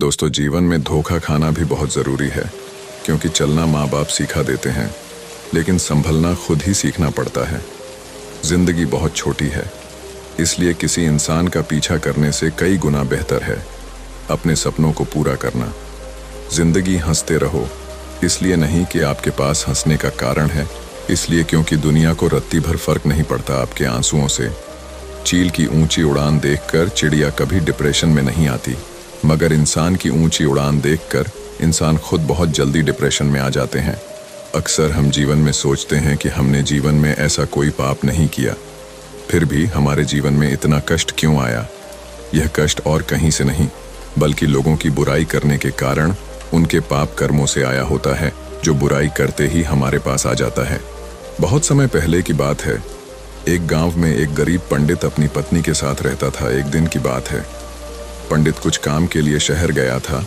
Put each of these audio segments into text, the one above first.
दोस्तों, जीवन में धोखा खाना भी बहुत ज़रूरी है, क्योंकि चलना माँ बाप सिखा देते हैं, लेकिन संभलना खुद ही सीखना पड़ता है। ज़िंदगी बहुत छोटी है, इसलिए किसी इंसान का पीछा करने से कई गुना बेहतर है अपने सपनों को पूरा करना। ज़िंदगी हंसते रहो, इसलिए नहीं कि आपके पास हंसने का कारण है, इसलिए क्योंकि दुनिया को रत्ती भर फर्क नहीं पड़ता आपके आंसुओं से। चील की ऊंची उड़ान देखकर चिड़िया कभी डिप्रेशन में नहीं आती, मगर इंसान की ऊंची उड़ान देखकर इंसान खुद बहुत जल्दी डिप्रेशन में आ जाते हैं। अक्सर हम जीवन में सोचते हैं कि हमने जीवन में ऐसा कोई पाप नहीं किया, फिर भी हमारे जीवन में इतना कष्ट क्यों आया। यह कष्ट और कहीं से नहीं, बल्कि लोगों की बुराई करने के कारण उनके पाप कर्मों से आया होता है, जो बुराई करते ही हमारे पास आ जाता है। बहुत समय पहले की बात है, एक गांव में एक गरीब पंडित अपनी पत्नी के साथ रहता था। एक दिन की बात है, पंडित कुछ काम के लिए शहर गया था,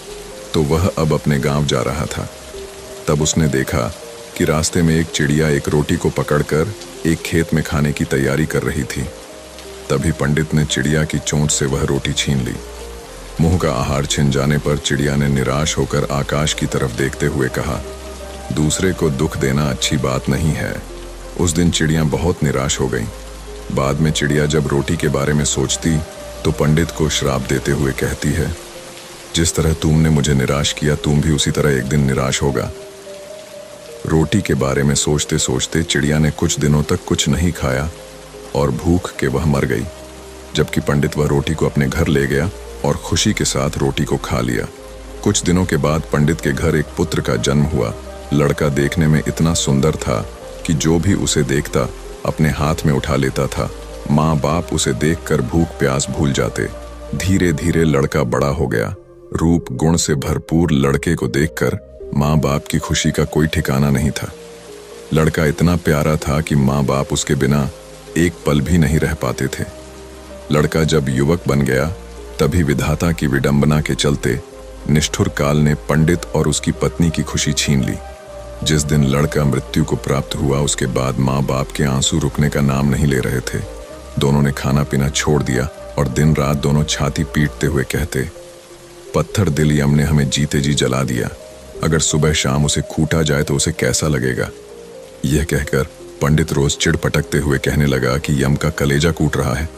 तो वह अब अपने गांव जा रहा था। तब उसने देखा कि रास्ते में एक चिड़िया एक रोटी को पकड़कर एक खेत में खाने की तैयारी कर रही थी। तभी पंडित ने चिड़िया की चोंच से वह रोटी छीन ली। मुंह का आहार छिन जाने पर चिड़िया ने निराश होकर आकाश की तरफ देखते हुए कहा, दूसरे को दुख देना अच्छी बात नहीं है। उस दिन चिड़िया बहुत निराश हो गई। बाद में चिड़िया जब रोटी के बारे में सोचती तो पंडित को श्राप देते हुए कहती है, जिस तरह तुमने मुझे निराश किया, तुम भी उसी तरह एक दिन निराश होगा। रोटी के बारे में सोचते सोचते चिड़िया ने कुछ दिनों तक कुछ नहीं खाया और भूख के वह मर गई, जबकि पंडित वह रोटी को अपने घर ले गया और खुशी के साथ रोटी को खा लिया। कुछ दिनों के बाद पंडित के घर एक पुत्र का जन्म हुआ। लड़का देखने में इतना सुंदर था कि जो भी उसे देखता अपने हाथ में उठा लेता था। माँ बाप उसे देखकर भूख प्यास भूल जाते। धीरे धीरे लड़का बड़ा हो गया। रूप गुण से भरपूर लड़के को देखकर माँ बाप की खुशी का कोई ठिकाना नहीं था। लड़का इतना प्यारा था कि माँ बाप उसके बिना एक पल भी नहीं रह पाते थे। लड़का जब युवक बन गया, तभी विधाता की विडंबना के चलते निष्ठुर काल ने पंडित और उसकी पत्नी की खुशी छीन ली। जिस दिन लड़का मृत्यु को प्राप्त हुआ, उसके बाद माँ बाप के आंसू रुकने का नाम नहीं ले रहे थे। दोनों ने खाना पीना छोड़ दिया और दिन रात दोनों छाती पीटते हुए कहते, पत्थर दिल यम ने हमें जीते जी जला दिया। अगर सुबह शाम उसे कूटा जाए तो उसे कैसा लगेगा। यह कहकर पंडित रोज चिढ़ पटकते हुए कहने लगा कि यम का कलेजा कूट रहा है।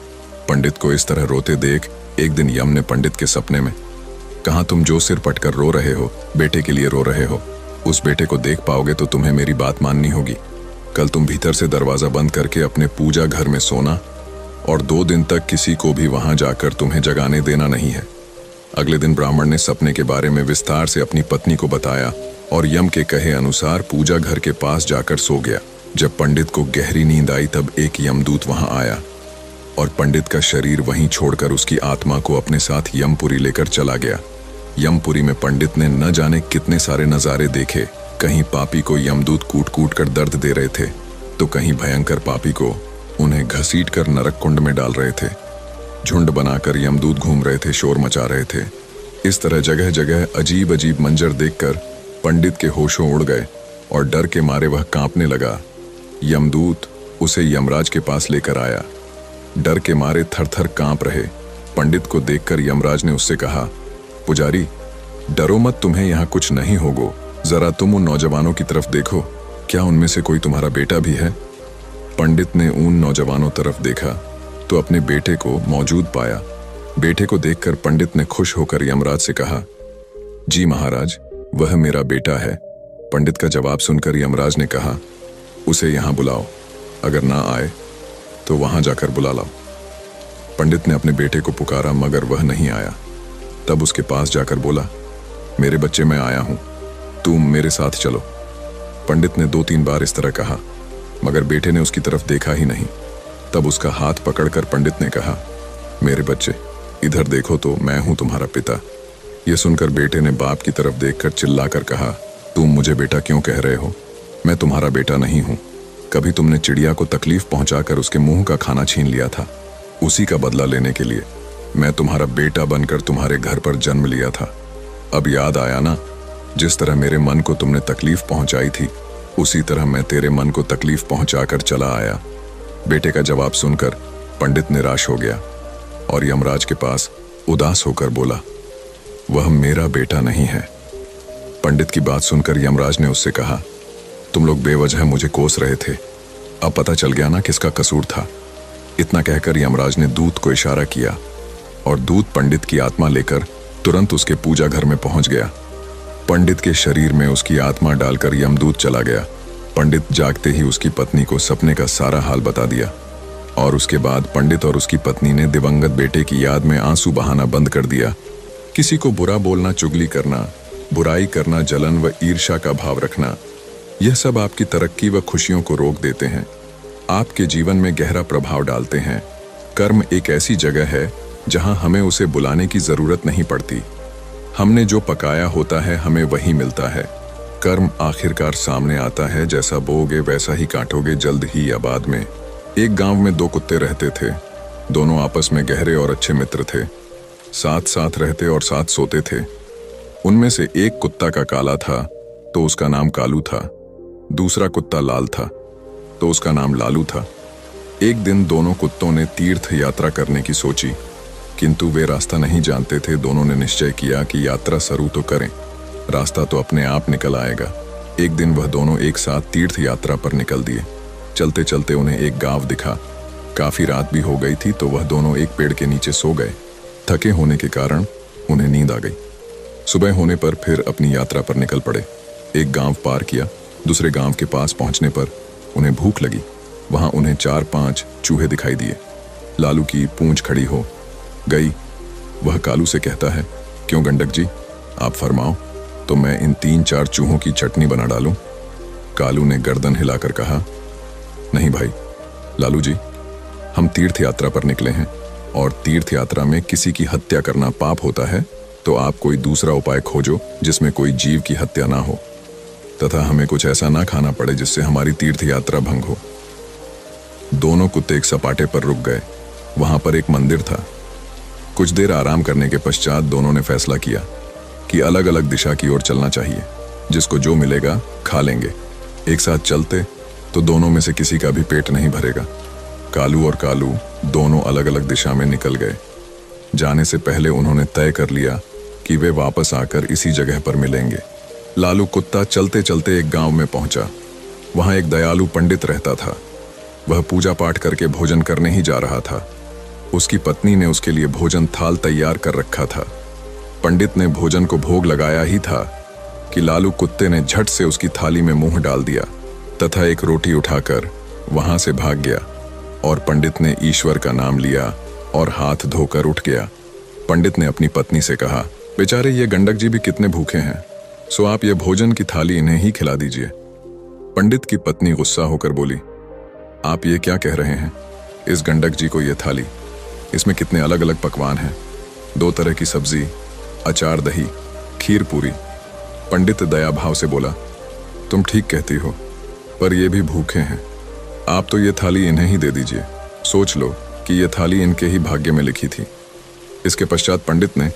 पंडित को इस तरह रोते देख एक दिन यम ने पंडित के सपने में कहा, तुम जो सिर पटकर रो रहे हो, बेटे के लिए रो रहे हो। उस बेटे को देख पाओगे तो तुम्हें मेरी बात माननी होगी। कल तुम भीतर से दरवाजा बंद करके अपने पूजा घर में सोना और 2 दिन तक किसी को भी वहां जाकर तुम्हें जगाने देना नहीं है। अगले दिन ब्राह्मण ने सपने के बारे में विस्तार से अपनी पत्नी को बताया और यम के कहे अनुसार पूजा घर के पास जाकर सो गया। जब पंडित को गहरी नींद आई, तब एक यमदूत वहां आया और पंडित का शरीर वहीं छोड़कर उसकी आत्मा को अपने साथ यमपुरी लेकर चला गया। यमपुरी में पंडित ने न जाने कितने सारे नज़ारे देखे। कहीं पापी को यमदूत कूट कूट कर दर्द दे रहे थे, तो कहीं भयंकर पापी को उन्हें घसीट कर नरक कुंड में डाल रहे थे। झुंड बनाकर यमदूत घूम रहे थे, शोर मचा रहे थे। इस तरह जगह जगह अजीब अजीब मंजर देखकर पंडित के होशों उड़ गए और डर के मारे वह कांपने लगा। यमदूत उसे यमराज के पास लेकर आया। डर के मारे थर थर कांप रहे पंडित को देखकर यमराज ने उससे कहा, पुजारी, डरो मत, तुम्हें यहाँ कुछ नहीं होगा। जरा तुम उन नौजवानों की तरफ देखो, क्या उनमें से कोई तुम्हारा बेटा भी है। पंडित ने उन नौजवानों तरफ देखा तो अपने बेटे को मौजूद पाया। बेटे को देखकर पंडित ने खुश होकर यमराज से कहा, जी महाराज, वह मेरा बेटा है। पंडित का जवाब सुनकर यमराज ने कहा, उसे यहाँ बुलाओ, अगर ना आए तो वहां जाकर बुला लाओ। पंडित ने अपने बेटे को पुकारा, मगर वह नहीं आया। तब उसके पास जाकर बोला, मेरे बच्चे, मैं आया हूं, तुम मेरे साथ चलो। पंडित ने 2-3 बार इस तरह कहा, मगर बेटे ने उसकी तरफ देखा ही नहीं। तब उसका हाथ पकड़कर पंडित ने कहा, मेरे बच्चे, इधर देखो तो मैं हूं तुम्हारा पिता। यह सुनकर बेटे ने बाप की तरफ देखकर चिल्लाकर कहा, तुम मुझे बेटा क्यों कह रहे हो? मैं तुम्हारा बेटा नहीं हूं। कभी तुमने चिड़िया को तकलीफ पहुंचाकर उसके मुंह का खाना छीन लिया था। उसी का बदला लेने के लिए मैं तुम्हारा बेटा बनकर तुम्हारे घर पर जन्म लिया था। अब याद आया ना, जिस तरह मेरे मन को तुमने तकलीफ पहुंचाई थी, उसी तरह मैं तेरे मन को तकलीफ पहुंचाकर चला आया। बेटे का जवाब सुनकर पंडित निराश हो गया और यमराज के पास उदास होकर बोला, वह मेरा बेटा नहीं है। पंडित की बात सुनकर यमराज ने उससे कहा, तुम लोग बेवजह मुझे कोस रहे थे, अब पता चल गया ना किसका कसूर था। इतना कहकर यमराज ने दूत को इशारा किया और दूत पंडित की आत्मा लेकर तुरंत उसके पूजा घर में पहुंच गया। पंडित के शरीर में उसकी आत्मा डालकर यमदूत चला गया। पंडित जागते ही उसकी पत्नी को सपने का सारा हाल बता दिया और उसके बाद पंडित और उसकी पत्नी ने दिवंगत बेटे की याद में आंसू बहाना बंद कर दिया। किसी को बुरा बोलना, चुगली करना, बुराई करना, जलन व ईर्ष्या का भाव रखना, यह सब आपकी तरक्की व खुशियों को रोक देते हैं, आपके जीवन में गहरा प्रभाव डालते हैं। कर्म एक ऐसी जगह है जहां हमें उसे बुलाने की जरूरत नहीं पड़ती। हमने जो पकाया होता है हमें वही मिलता है। कर्म आखिरकार सामने आता है, जैसा बोओगे वैसा ही काटोगे, जल्द ही या बाद में। एक गांव में दो कुत्ते रहते थे। दोनों आपस में गहरे और अच्छे मित्र थे। साथ साथ रहते और साथ सोते थे। उनमें से एक कुत्ता का काला था तो उसका नाम कालू था, दूसरा कुत्ता लाल था तो उसका नाम लालू था। एक दिन दोनों कुत्तों ने तीर्थ यात्रा करने की सोची, किंतु वे रास्ता नहीं जानते थे। दोनों ने निश्चय किया कि यात्रा शुरू तो करें, रास्ता तो अपने आप निकल आएगा। एक दिन वह दोनों एक साथ तीर्थ यात्रा पर निकल दिए। चलते चलते उन्हें एक गांव दिखा। काफी रात भी हो गई थी तो वह दोनों एक पेड़ के नीचे सो गए। थके होने के कारण उन्हें नींद आ गई। सुबह होने पर फिर अपनी यात्रा पर निकल पड़े। एक गांव पार किया। दूसरे गांव के पास पहुंचने पर उन्हें भूख लगी। वहां उन्हें 4-5 चूहे दिखाई दिए। लालू की पूंछ खड़ी हो गई। वह कालू से कहता है, क्यों गंडक जी, आप फरमाओ तो मैं इन 3-4 चूहों की चटनी बना डालूं। कालू ने गर्दन हिलाकर कहा, नहीं भाई लालू जी, हम तीर्थ यात्रा पर निकले हैं और तीर्थ यात्रा में किसी की हत्या करना पाप होता है, तो आप कोई दूसरा उपाय खोजो जिसमें कोई जीव की हत्या ना हो तथा हमें कुछ ऐसा ना खाना पड़े जिससे हमारी तीर्थ यात्रा भंग हो। दोनों कुत्ते एक सपाटे पर रुक गए। वहां पर एक मंदिर था। कुछ देर आराम करने के पश्चात दोनों ने फैसला किया कि अलग अलग दिशा की ओर चलना चाहिए। जिसको जो मिलेगा खा लेंगे। एक साथ चलते तो दोनों में से किसी का भी पेट नहीं भरेगा। कालू और कालू दोनों अलग अलग दिशा में निकल गए। जाने से पहले उन्होंने तय कर लिया कि वे वापस आकर इसी जगह पर मिलेंगे। लालू कुत्ता चलते चलते एक गांव में पहुंचा। वहां एक दयालु पंडित रहता था। वह पूजा पाठ करके भोजन करने ही जा रहा था। उसकी पत्नी ने उसके लिए भोजन थाल तैयार कर रखा था। पंडित ने भोजन को भोग लगाया ही था कि लालू कुत्ते ने झट से उसकी थाली में मुंह डाल दिया तथा एक रोटी उठाकर वहां से भाग गया और पंडित ने ईश्वर का नाम लिया और हाथ धोकर उठ गया। पंडित ने अपनी पत्नी से कहा, बेचारे ये गंडक जी भी कितने भूखे हैं, सो आप ये भोजन की थाली इन्हें ही खिला दीजिए। पंडित की पत्नी गुस्सा होकर बोली, आप ये क्या कह रहे हैं? इस गंडक जी को ये थाली, इसमें कितने अलग अलग पकवान हैं, 2 तरह की सब्जी, अचार, दही, खीर, पूरी। पंडित दया भाव से बोला, तुम ठीक कहती हो, पर ये भी भूखे हैं। आप तो ये थाली इन्हें ही दे दीजिए। सोच लो कि ये थाली इनके ही भाग्य में लिखी थी। इसके पश्चात पंडित ने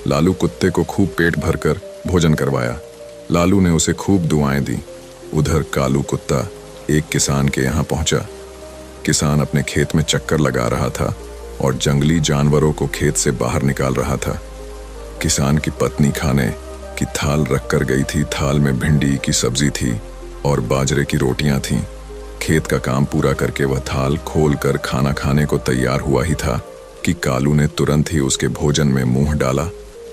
लालू कुत्ते को खूब पेट भरकर भोजन करवाया। लालू ने उसे खूब दुआएं दी। उधर कालू कुत्ता एक किसान के यहाँ पहुंचा। किसान अपने खेत में चक्कर लगा रहा था और जंगली जानवरों को खेत से बाहर निकाल रहा था। किसान की पत्नी खाने की थाल रख कर गई थी। थाल में भिंडी की सब्जी थी और बाजरे की रोटियां थीं। खेत का काम पूरा करके वह थाल खोलकर खाना खाने को तैयार हुआ ही था कि कालू ने तुरंत ही उसके भोजन में मुंह डाला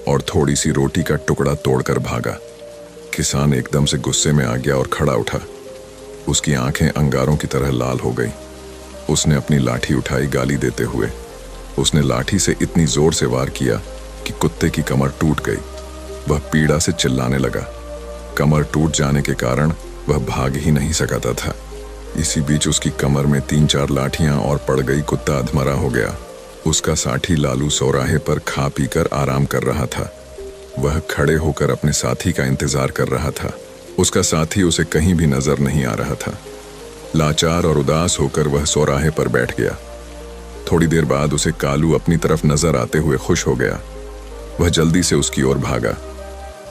और थोड़ी सी रोटी का टुकड़ा तोड़कर भागा। किसान एकदम से गुस्से में आ गया और खड़ा उठा। उसकी आंखें अंगारों की तरह लाल हो गई। उसने अपनी लाठी उठाई गाली देते हुए। उसने लाठी से इतनी जोर से वार किया कि कुत्ते की कमर टूट गई। वह पीड़ा से चिल्लाने लगा। कमर टूट जाने के कारण वह भाग ही नहीं सकता था। इसी बीच उसकी कमर में 3-4 लाठियां और पड़ गई। कुत्ता अधमरा हो गया। उसका साथी लालू चौराहे पर खा पीकर आराम कर रहा था। वह खड़े होकर अपने साथी का इंतजार कर रहा था। उसका साथी उसे कहीं भी नजर नहीं आ रहा था। लाचार और उदास होकर वह चौराहे पर बैठ गया। थोड़ी देर बाद उसे कालू अपनी तरफ नजर आते हुए खुश हो गया। वह जल्दी से उसकी ओर भागा।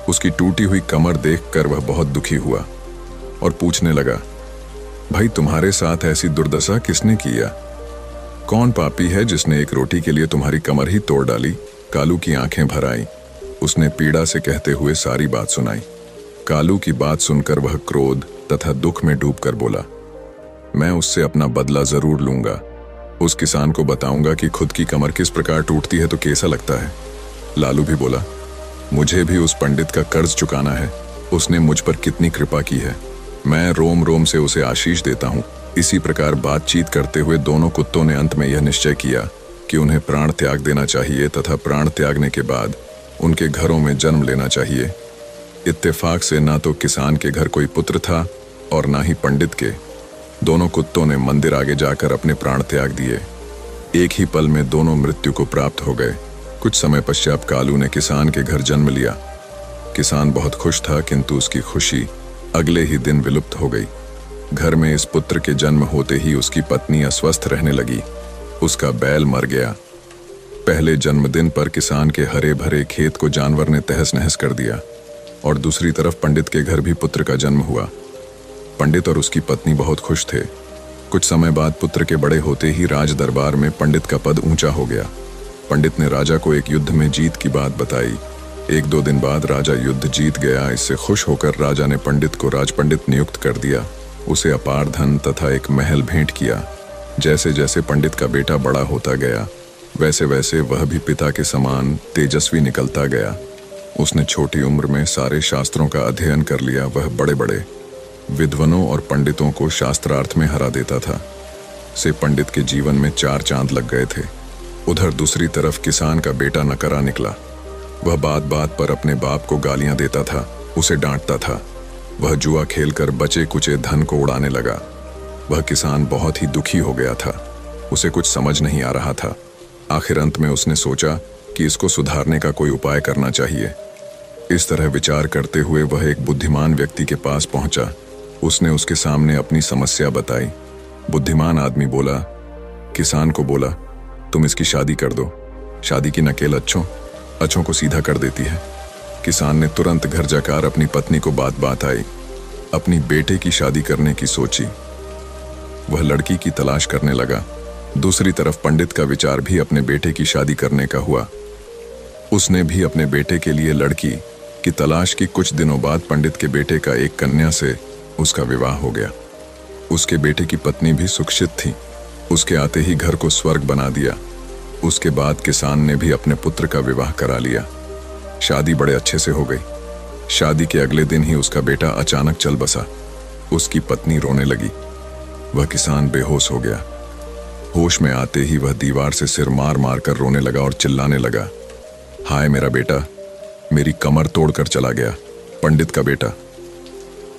उसकी टूटी हुई कमर देखकर वह बहुत दुखी हुआ और पूछने लगा, भाई तुम्हारे साथ ऐसी दुर्दशा किसने किया? कौन पापी है जिसने एक रोटी के लिए तुम्हारी कमर ही तोड़ डाली? कालू की आंखें भर आई। उसने पीड़ा से कहते हुए सारी बात सुनाई। कालू की बात सुनकर वह क्रोध तथा दुख में डूबकर बोला, मैं उससे अपना बदला जरूर लूंगा। उस किसान को बताऊंगा कि खुद की कमर किस प्रकार टूटती है तो कैसा लगता है। लालू भी बोला, मुझे भी उस पंडित का कर्ज चुकाना है। उसने मुझ पर कितनी कृपा की है, मैं रोम रोम से उसे आशीष देता हूँ। इसी प्रकार बातचीत करते हुए दोनों कुत्तों ने अंत में यह निश्चय किया कि उन्हें प्राण त्याग देना चाहिए तथा प्राण त्यागने के बाद उनके घरों में जन्म लेना चाहिए। इत्तेफाक से ना तो किसान के घर कोई पुत्र था और ना ही पंडित के। दोनों कुत्तों ने मंदिर आगे जाकर अपने प्राण त्याग दिए। एक ही पल में दोनों मृत्यु को प्राप्त हो गए। कुछ समय पश्चात कालू ने किसान के घर जन्म लिया। किसान बहुत खुश था, किंतु उसकी खुशी अगले ही दिन विलुप्त हो गई। घर में इस पुत्र के जन्म होते ही उसकी पत्नी अस्वस्थ रहने लगी। उसका बैल मर गया। पहले जन्मदिन पर किसान के हरे भरे खेत को जानवर ने तहस नहस कर दिया और दूसरी तरफ पंडित के घर भी पुत्र का जन्म हुआ। पंडित और उसकी पत्नी बहुत खुश थे। कुछ समय बाद पुत्र के बड़े होते ही राज दरबार में पंडित का पद ऊंचा हो गया। पंडित ने राजा को एक युद्ध में जीत की बात बताई। 1-2 दिन बाद राजा युद्ध जीत गया। इससे खुश होकर राजा ने पंडित को राजपंडित नियुक्त कर दिया। उसे अपार धन तथा एक महल भेंट किया। जैसे जैसे पंडित का बेटा बड़ा होता गया, वैसे वैसे वह भी पिता के समान तेजस्वी निकलता गया। उसने छोटी उम्र में सारे शास्त्रों का अध्ययन कर लिया। वह बड़े बड़े विद्वानों और पंडितों को शास्त्रार्थ में हरा देता था। से पंडित के जीवन में 4 चांद लग गए थे। उधर दूसरी तरफ किसान का बेटा नकरा निकला। वह बात बात पर अपने बाप को गालियां देता था, उसे डांटता था। वह जुआ खेलकर बचे कुचे धन को उड़ाने लगा। वह किसान बहुत ही दुखी हो गया था। उसे कुछ समझ नहीं आ रहा था। आखिर अंत में उसने सोचा कि इसको सुधारने का कोई उपाय करना चाहिए। इस तरह विचार करते हुए वह एक बुद्धिमान व्यक्ति के पास पहुंचा। उसने उसके सामने अपनी समस्या बताई। बुद्धिमान आदमी बोला, किसान को बोला, तुम इसकी शादी कर दो। शादी की नकेल अच्छों को सीधा कर देती है। किसान ने तुरंत घर जाकर अपनी पत्नी को बात आई। अपनी बेटे की शादी करने की सोची। वह लड़की की तलाश करने लगा। दूसरी तरफ पंडित का विचार भी अपने बेटे की शादी करने का हुआ। उसने भी अपने बेटे के लिए लड़की की तलाश की। कुछ दिनों बाद पंडित के बेटे का एक कन्या से उसका विवाह हो गया। उसके बेटे की पत्नी भी सुशिक्षित थी। उसके आते ही घर को स्वर्ग बना दिया। उसके बाद किसान ने भी अपने पुत्र का विवाह करा लिया। शादी बड़े अच्छे से हो गई। शादी के अगले दिन ही उसका बेटा अचानक चल बसा। उसकी पत्नी रोने लगी। वह किसान बेहोश हो गया। होश में आते ही वह दीवार से सिर मार मार कर रोने लगा और चिल्लाने लगा, हाय मेरा बेटा, मेरी कमर तोड़कर चला गया। पंडित का बेटा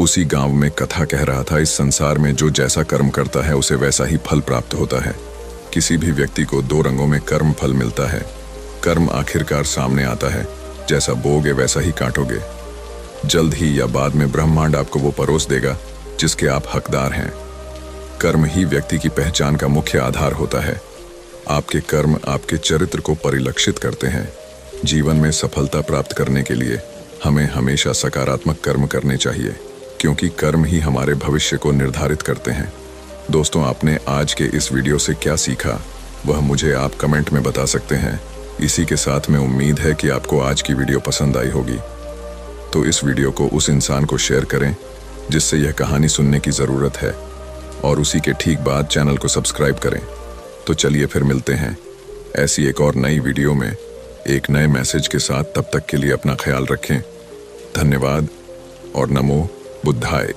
उसी गांव में कथा कह रहा था, इस संसार में जो जैसा कर्म करता है उसे वैसा ही फल प्राप्त होता है। किसी भी व्यक्ति को 2 रंगों में कर्म फल मिलता है। कर्म आखिरकार सामने आता है, जैसा बोगे वैसा ही काटोगे। जल्द ही या बाद में ब्रह्मांड आपको वो परोस देगा जिसके आप हकदार हैं। कर्म ही व्यक्ति की पहचान का मुख्य आधार होता है। आपके कर्म आपके चरित्र को परिलक्षित करते हैं। जीवन में सफलता प्राप्त करने के लिए हमें हमेशा सकारात्मक कर्म करने चाहिए, क्योंकि कर्म ही हमारे भविष्य को निर्धारित करते हैं। दोस्तों, आपने आज के इस वीडियो से क्या सीखा वह मुझे आप कमेंट में बता सकते हैं। इसी के साथ में उम्मीद है कि आपको आज की वीडियो पसंद आई होगी। तो इस वीडियो को उस इंसान को शेयर करें जिससे यह कहानी सुनने की ज़रूरत है, और उसी के ठीक बाद चैनल को सब्सक्राइब करें। तो चलिए फिर मिलते हैं ऐसी एक और नई वीडियो में एक नए मैसेज के साथ। तब तक के लिए अपना ख्याल रखें। धन्यवाद और नमो बुद्धाय।